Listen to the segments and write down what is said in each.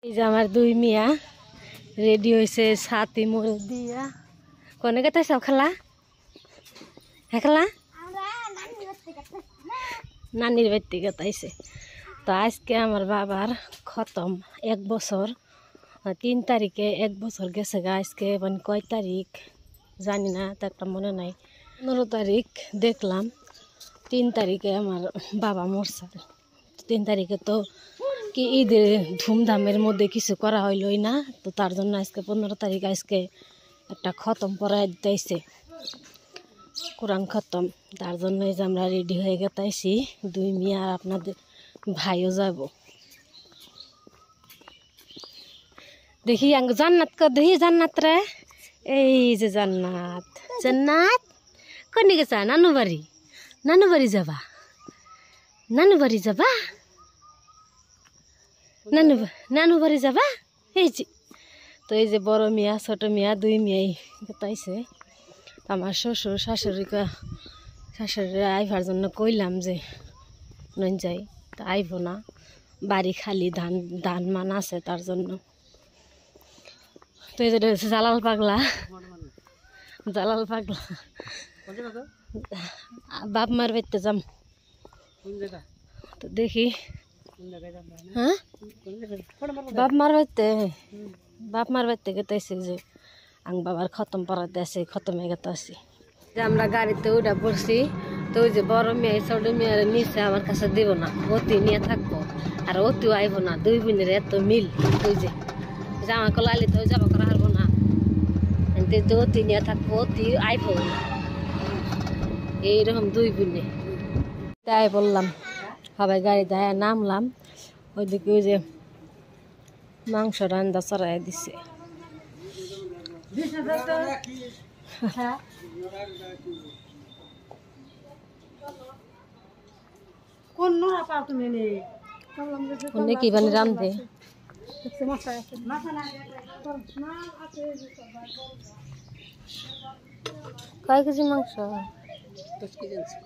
এই যে আমার দুই মিয়া রেডি হয়েছে ছাতি মোড়ে দিয়া কোনে গেতে সব খেলা হ্যাঁ খেলা নানির বাড়িতে গেতাইছে। তো আজকে আমার বাবার খতম 1 বছর 3 তারিখে 1 বছর গেছে গা। আজকে মানে কয় তারিখ জানি না, তো একটা মনে নাই। 15 তারিখ দেখলাম, 3 তারিখে আমার বাবা মরছে। 3 তারিখে তো কি ঈদের ধুমধামের মধ্যে কিছু করা হইলই না, তো তার জন্য আজকে 15 তারিখ আজকে একটা খতম পড়াই দিতেছে, কোরআন খতম। তার জন্য এই যে আমরা রেডি হয়ে গেতাইছি, দুই মিয়া আর আপনাদের ভাইও যাব। দেখি জান্নাত দেখি জান্নাত রে, এই যে জান্নাত জান্নাত কোনে গেছা? নানু বাড়ি যাবা, নানু বাড়ি যাবা, নানু বাড়ি যাবা। এই যে তো এই যে বড় মিয়া ছোট মিয়া দুই মিয়াই গেতাইছে। আমার শ্বশুর শাশুড়িরা আইভার জন্য কইলাম যে নন যাই, তা আইব না, বাড়ি খালি ধান মান আছে তার জন্য। তো এই যে জালাল পাগলা বাপ মার বাড়িতে যাম। তো দেখি হ্যাঁ বাপ মার বাড়িতে গেতেছি যে আং বাবার খতম পড়াতে আছে, খতম হয়ে গেতে আছি যে আমরা গাড়িতে উঠা পড়ছি। তো ওই যে বড় মেয়ে ছোট মেয়ের নিচে আমার কাছে দিব না, অতি নিয়ে থাকবো আর অতিও আইব না। দুই বোনের এত মিল, ওই যে জামা কলালি তো জামা করা হারবো না, অতি নিয়ে থাকবো, অতি আইব না। এইরকম দুই বোনে তাই বললাম, সবাই গাড়ি দেয় নামলাম। ওইদিকে ওই যে মাংস রান্দা চড়াই দিছে। কি মানে রান্ধে কয় কেজি মাংস? 10 কেজি আছে।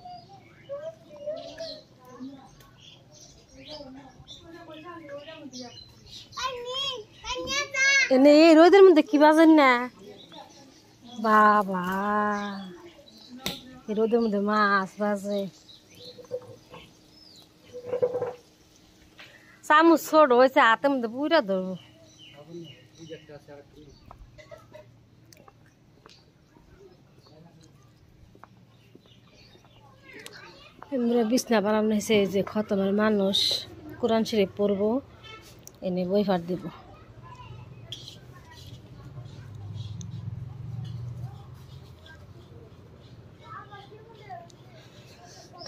এনে এই রোদের মধ্যে কি বাজেন না বাবা, এই রোদের মধ্যে মাছ বাজে। চামচ ছোট হয়েছে, হাতের মধ্যে পুরা ধরবো। বিছনা বানানো হয়েছে, যে খতমের মানুষ কোরআন শরীফ পড়বো, এনে বই ফাট দিব।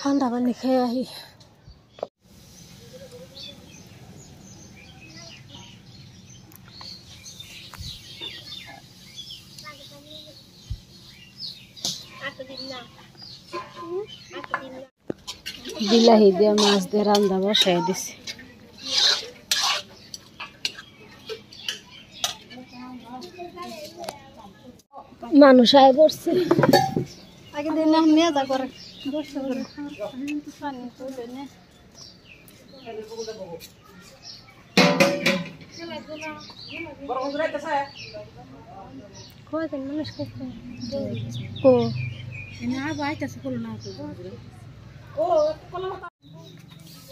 ঠান্ডা পানি খেয়ে আহি। বিলাহি দিয়ে মাছ দিয়ে রান্না বসাই দিছি। মানুষ আয় পড়ছে। আগে দিন নিয়ে যা করে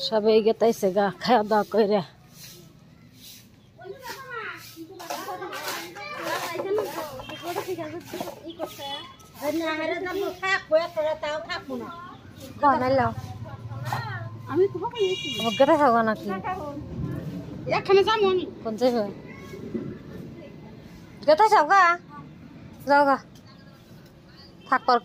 সবাই গেতাইছে গা খাওয়া দাওয়া করে। আমি খাবো নাকি এখানে যাবো আমি কোন যাইবে গেতাই যাও গা, যাও গা থাক।